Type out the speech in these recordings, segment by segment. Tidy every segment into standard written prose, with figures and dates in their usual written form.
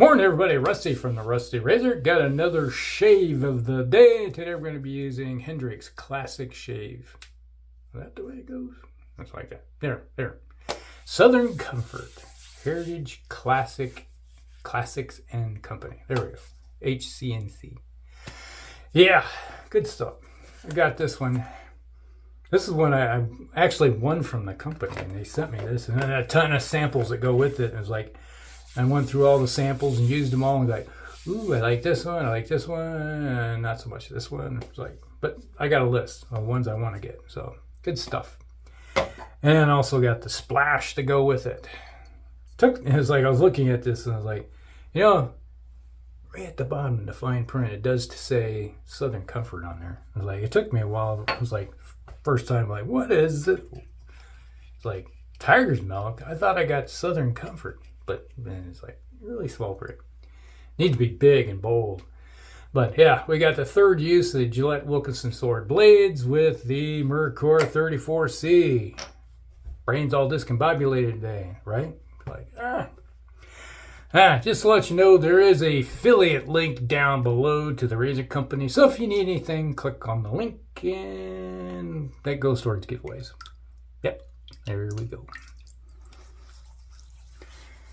Morning everybody, Rusty from the Rusty Razor. Got another shave of the day. Today we're going to be using Hendrix Classic Shave. Is that the way it goes? That's like that. There. Southern Comfort. Heritage Classics and Company. There we go. HCNC. Yeah, good stuff. I got this one. This is one I actually won from the company, and they sent me this, and then a ton of samples that go with it. And it was like, I went through all the samples and used them all and like, ooh, I like this one, and not so much this one. It's like, but I got a list of ones I want to get, so good stuff. And also got the splash to go with it. It was like I was looking at this and I was like, you know, right at the bottom in the fine print, it does say Southern Comfort on there. I was like, it took me a while. It was like first time, like, what is it? It's like Tiger's Milk. I thought I got Southern Comfort. But then it's like really small print. Needs to be big and bold. But yeah, we got the third use of the Gillette Wilkinson sword blades with the Merkur 34C. Brain's all discombobulated today, right? Like, just to let you know, there is a affiliate link down below to the razor company. So if you need anything, click on the link and that goes towards giveaways. Yep, there we go.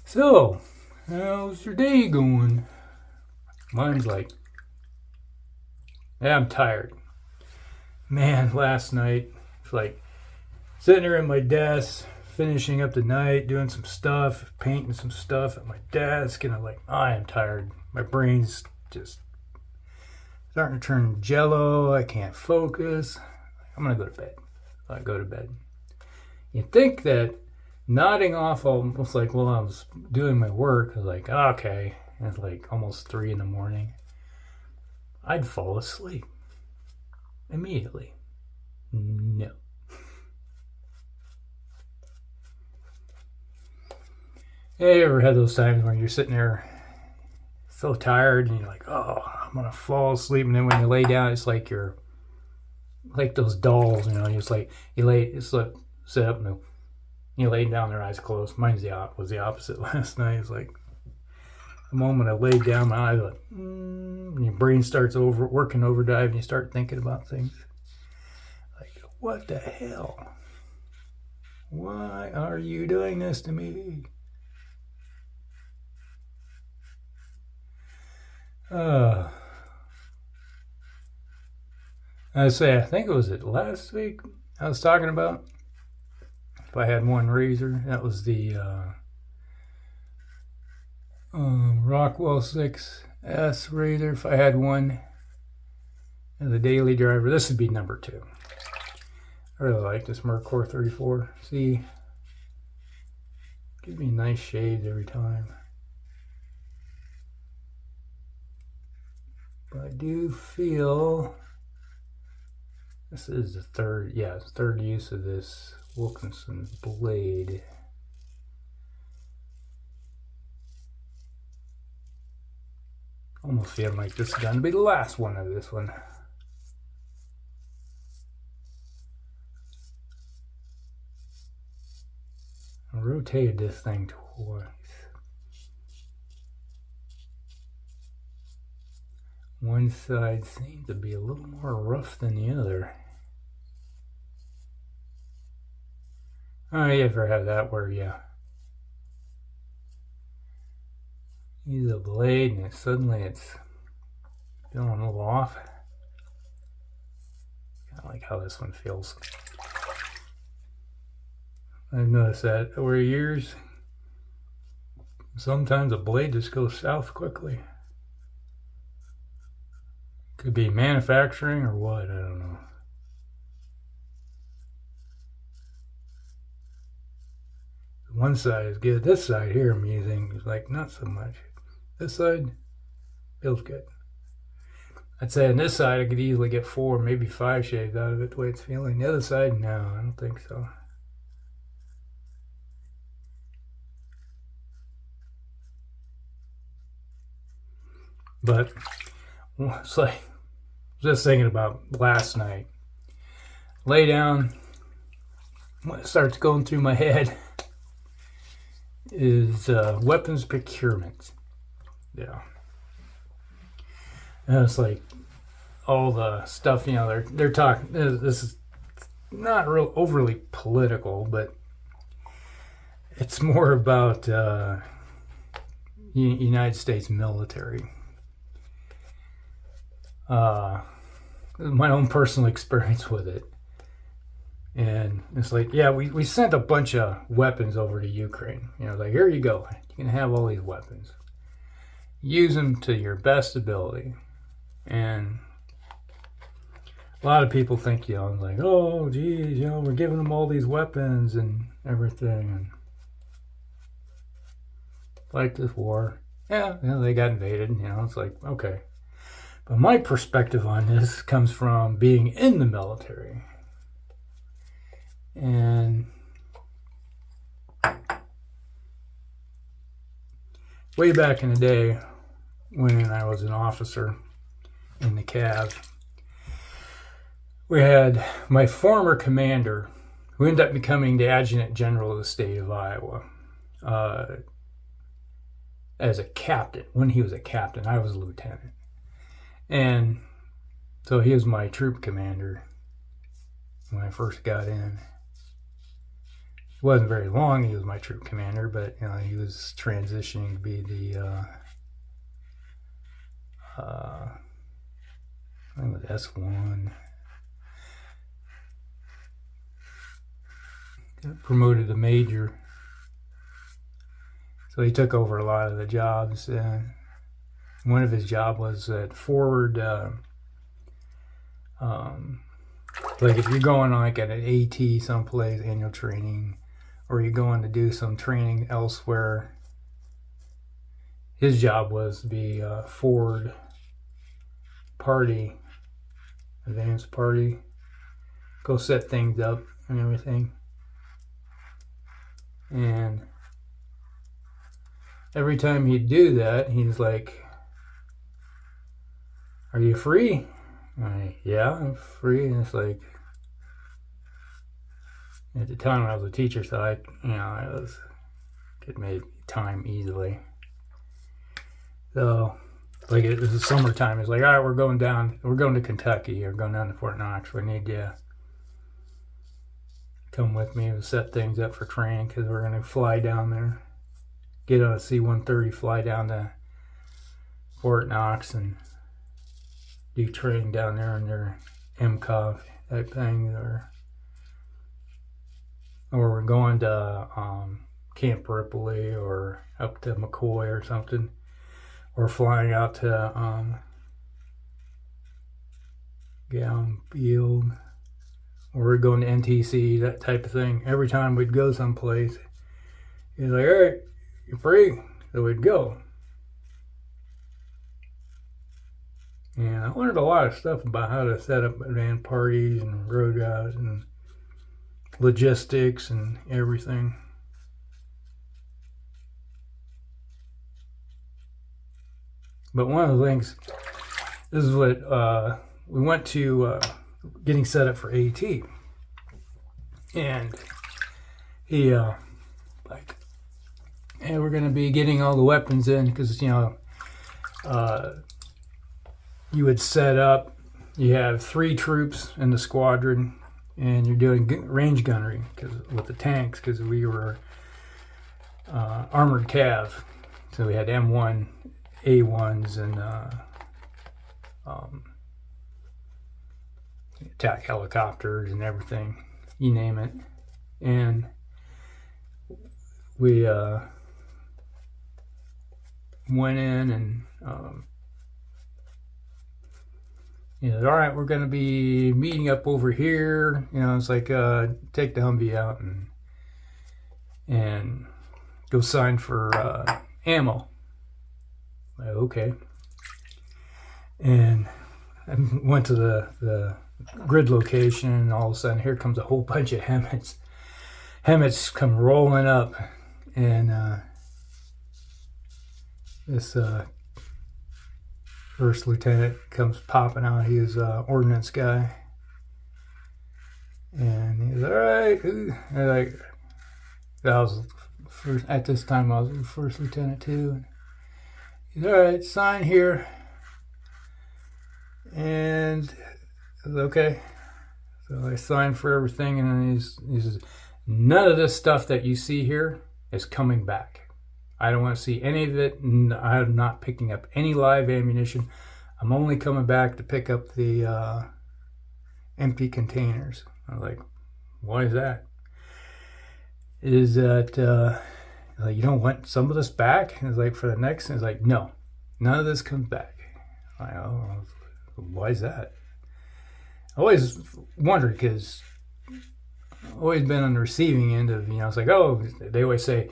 So, how's your day going? Mine's like, yeah, I'm tired. Man, last night, it's like sitting there at my desk, finishing up the night, doing some stuff, painting some stuff at my desk, and I'm like, I am tired. My brain's just starting to turn jello. I can't focus. I'm going to go to bed. I go to bed. You'd think that nodding off almost like while I was doing my work, I was like, okay, and it's like almost 3 in the morning. I'd fall asleep immediately. No. Hey, you ever had those times when you're sitting there so tired and you're like, oh, I'm gonna fall asleep, and then when you lay down, it's like you're like those dolls, you know, it's like sit up and you lay down, their eyes closed. Mine was the opposite last night. It's like the moment I laid down, my eyes went, and your brain starts working overdrive, and you start thinking about things. Like, what the hell? Why are you doing this to me? I think it was last week I was talking about. If I had one razor, that was the Rockwell 6S razor. If I had one, and the daily driver, this would be number 2. I really like this Merkur 34C. Gives me nice shades every time. But I do feel this is the third use of this Wilkinson blade. Almost feeling like this is going to be the last one of this one. I rotated this thing twice. One side seems to be a little more rough than the other. Oh, you ever have that where you use a blade and suddenly it's feeling a little off? Kind of like how this one feels. I've noticed that over years. Sometimes a blade just goes south quickly. Could be manufacturing or what, I don't know. One side is good. This side here I'm using is like not so much. This side feels good. I'd say on this side I could easily get 4, maybe 5 shaves out of it the way it's feeling. The other side, no, I don't think so. But it's like just thinking about last night. Lay down, what starts going through my head is weapons procurement. Yeah. And it's like all the stuff, you know, they're talking, this is not real overly political, but it's more about United States military. My own personal experience with it. And it's like, yeah, we sent a bunch of weapons over to Ukraine. You know, like, here you go. You can have all these weapons. Use them to your best ability. And a lot of people think, you know, like, oh, geez, you know, we're giving them all these weapons and everything. And like this war. Yeah, you know, they got invaded. You know, it's like, okay. But my perspective on this comes from being in the military. And way back in the day, when I was an officer in the Cav, we had my former commander, who ended up becoming the Adjutant General of the state of Iowa, as a captain. When he was a captain, I was a lieutenant. And so he was my troop commander when I first got in. It wasn't very long he was my troop commander, but you know, he was transitioning to be the I think it was S1. Got promoted to major. So he took over a lot of the jobs. One of his jobs was at forward, like if you're going like at an AT someplace, annual training, or you're going to do some training elsewhere, his job was to be forward party, advanced party, go set things up and everything. And every time he'd do that, he's like, are you free? Yeah, I'm free. And it's like, at the time I was a teacher, so I could make time easily. So, like, it was the summertime. It's like, all right, we're going to Kentucky, or going down to Fort Knox. We need you to come with me and set things up for training, because we're going to fly down there, get on a C-130, fly down to Fort Knox, and do training down there in their MCOV type thing, or we're going to Camp Ripley, or up to McCoy or something, or flying out to Gown Field, or we're going to NTC, that type of thing. Every time we'd go someplace, he's like, all right, you're free? So we'd go. And I learned a lot of stuff about how to set up advanced parties and road guys and logistics and everything. But one of the things, this is what we went to getting set up for AT, and he like, hey, we're going to be getting all the weapons in, because you know, you would set up, you have 3 troops in the squadron, and you're doing range gunnery with the tanks, because we were armored cav. So we had M1, A1s, and attack helicopters and everything, you name it. And we went in and you know, all right, we're going to be meeting up over here. You know, it's like, take the Humvee out and go sign for ammo. Like, okay. And I went to the grid location, and all of a sudden, here comes a whole bunch of Hemmets. Hemmets come rolling up, and this first lieutenant comes popping out. He was an ordnance guy, and he's all right. And like, I was first, at this time I was first lieutenant too. All right, sign here. And okay. So I signed for everything, and then he says, none of this stuff that you see here is coming back. I don't want to see any of it. I'm not picking up any live ammunition. I'm only coming back to pick up the empty containers. I was like, why is that? Is that like, you don't want some of this back? And it's like, for the next, and it's like, no, none of this comes back. I know, why is that? I always wondered, because I've always been on the receiving end of, it's like, oh, they always say,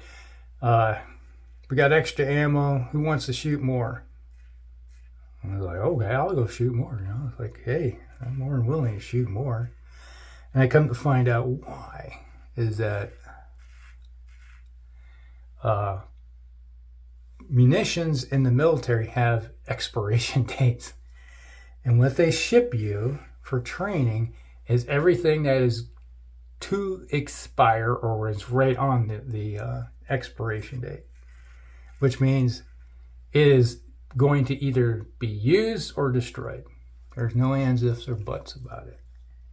we got extra ammo, who wants to shoot more? And I was like, okay, I'll go shoot more. It's like, hey, I'm more than willing to shoot more. And I come to find out why is that munitions in the military have expiration dates. And what they ship you for training is everything that is to expire or is right on the expiration date, which means it is going to either be used or destroyed. There's no ands, ifs, or buts about it.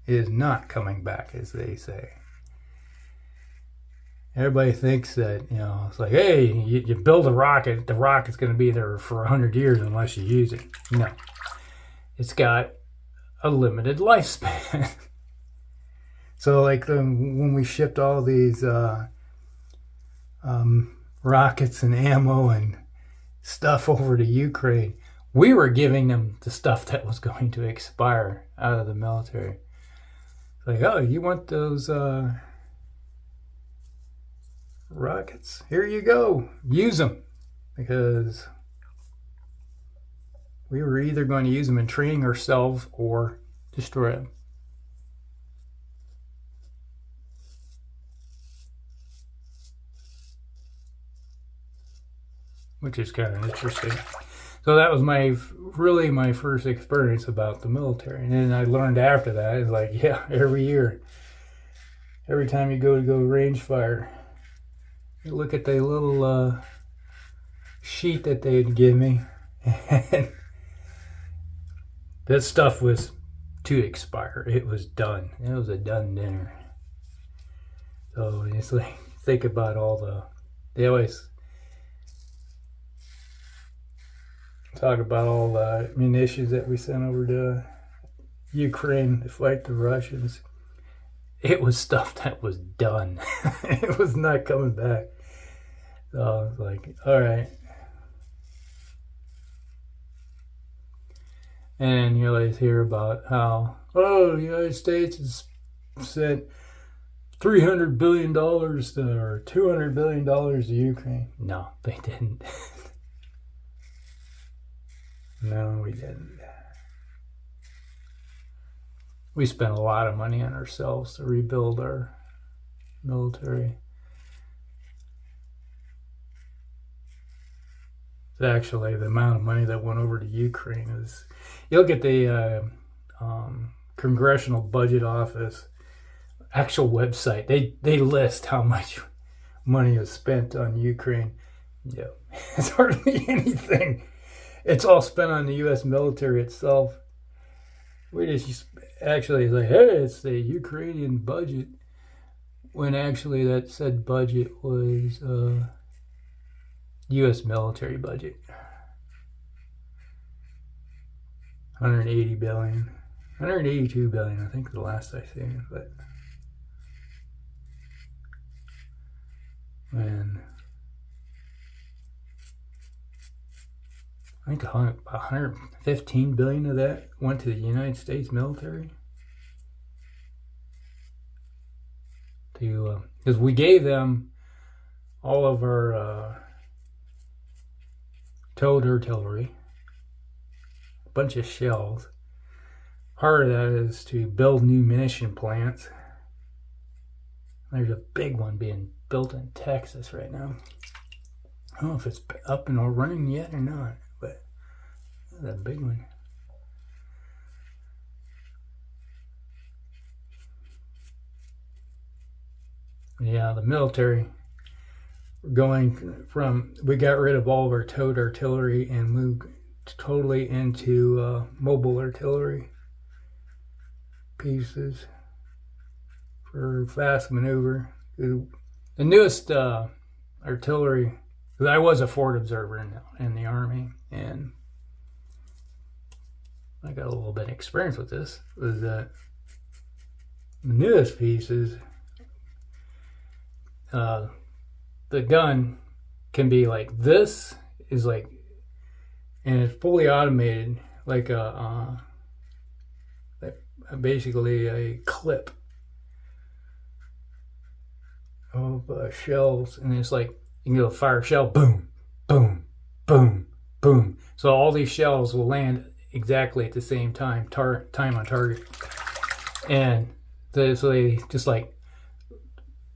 It is not coming back, as they say. Everybody thinks that, it's like, hey, you build a rocket, the rocket's going to be there for 100 years unless you use it. No. It's got a limited lifespan. So, like, when we shipped all these rockets and ammo and stuff over to Ukraine, we were giving them the stuff that was going to expire out of the military. It's like, oh, you want those rockets? Here you go. Use them. Because we were either going to use them in training ourselves or destroy them. Which is kind of interesting. So that was really my first experience about the military. And then I learned after that, it's like, yeah, every year, every time you go range fire, you look at the little sheet that they'd give me, and that stuff was to expire. It was done. It was a done dinner. So it's like, think about they always talk about all the munitions that we sent over to Ukraine to fight the Russians. It was stuff that was done. It was not coming back. So I was like, all right. And you always hear about how, the United States has sent $300 billion or $200 billion to Ukraine. No, they didn't. No, we didn't. We spent a lot of money on ourselves to rebuild our military. Actually, the amount of money that went over to Ukraine is, you'll get the Congressional Budget Office actual website. They list how much money is spent on Ukraine. Yeah, it's hardly anything. It's all spent on the U.S. military itself. We just actually like, hey, it's the Ukrainian budget, when actually that said budget was U.S. military budget. 180 billion. 182 billion, I think, the last I seen. But man, I think 115 billion of that went to the United States military. Because we gave them all of our towed artillery, a bunch of shells. Part of that is to build new munition plants. There's a big one being built in Texas right now. I don't know if it's up and running yet or not, but that's a big one. Yeah, the military we got rid of all of our towed artillery and moved totally into mobile artillery pieces for fast maneuver. The newest artillery, because I was a forward observer in the Army, and I got a little bit of experience with this, was that the newest pieces, the gun can be like this, is like, and it's fully automated, like basically a clip of shells, and it's like you can go fire a shell, boom, boom, boom, boom. So all these shells will land exactly at the same time, time on target, and so they just like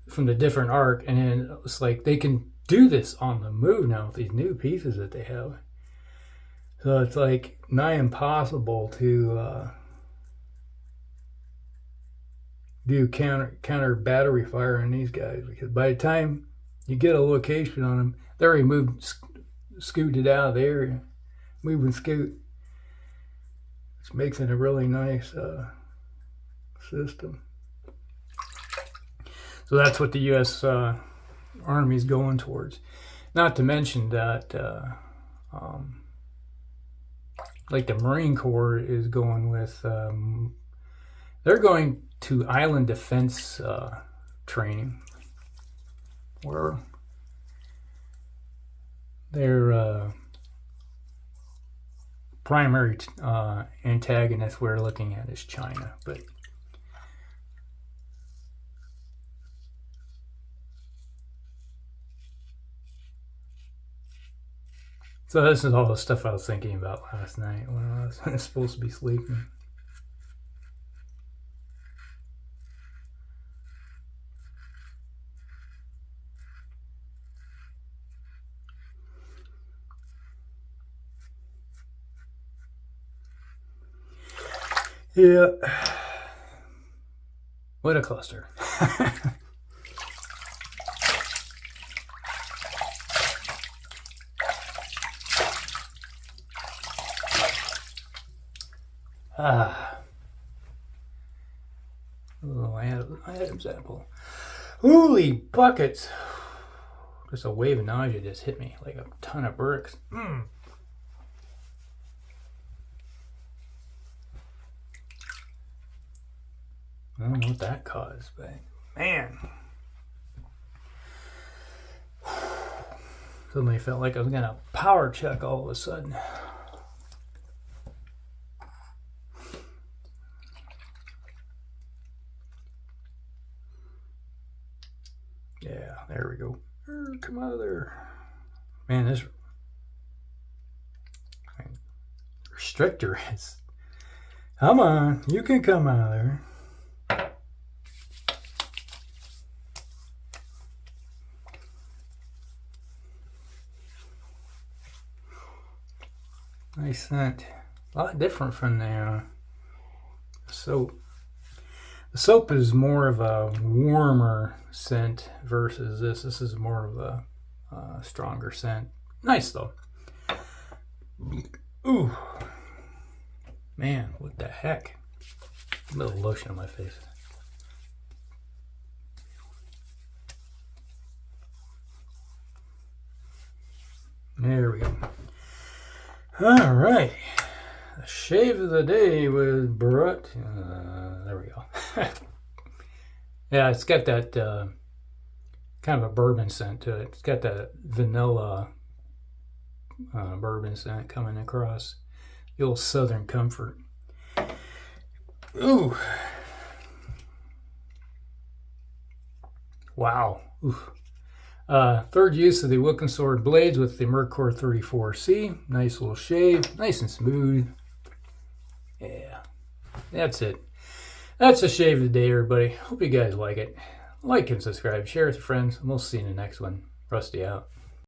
from the different arc, and then it's like they can do this on the move now with these new pieces that they have. So it's like nigh impossible to do counter battery fire on these guys, because by the time you get a location on them, they're already moved, scooted out of the area, move and scoot, which makes it a really nice system. So that's what the U.S. Army is going towards. Not to mention that, like the Marine Corps is going with, they're going to island defense training, where their primary antagonist we're looking at is China, but so this is all the stuff I was thinking about last night when I was supposed to be sleeping. Yeah. What a cluster. Oh, item sample. Holy buckets. Just a wave of nausea just hit me like a ton of bricks. I don't know what that caused, but man. Suddenly felt like I was gonna power check all of a sudden. Yeah, there we go. Come out of there. Man, this restrictor is... Come on, you can come out of there. Nice scent. A lot different from the soap. The soap is more of a warmer scent versus this. This is more of a stronger scent. Nice though. Ooh. Man, what the heck? A little lotion on my face. There we go. All right, the shave of the day with Barrett. There we go. Yeah, it's got that kind of a bourbon scent to it. It's got that vanilla bourbon scent coming across. The old Southern Comfort. Ooh. Wow. Ooh. Third use of the Wilkinson blades with the Merkur 34C. Nice little shave. Nice and smooth. Yeah. That's it. That's the shave of the day, everybody. Hope you guys like it. Like and subscribe. Share with your friends. And we'll see you in the next one. Rusty out.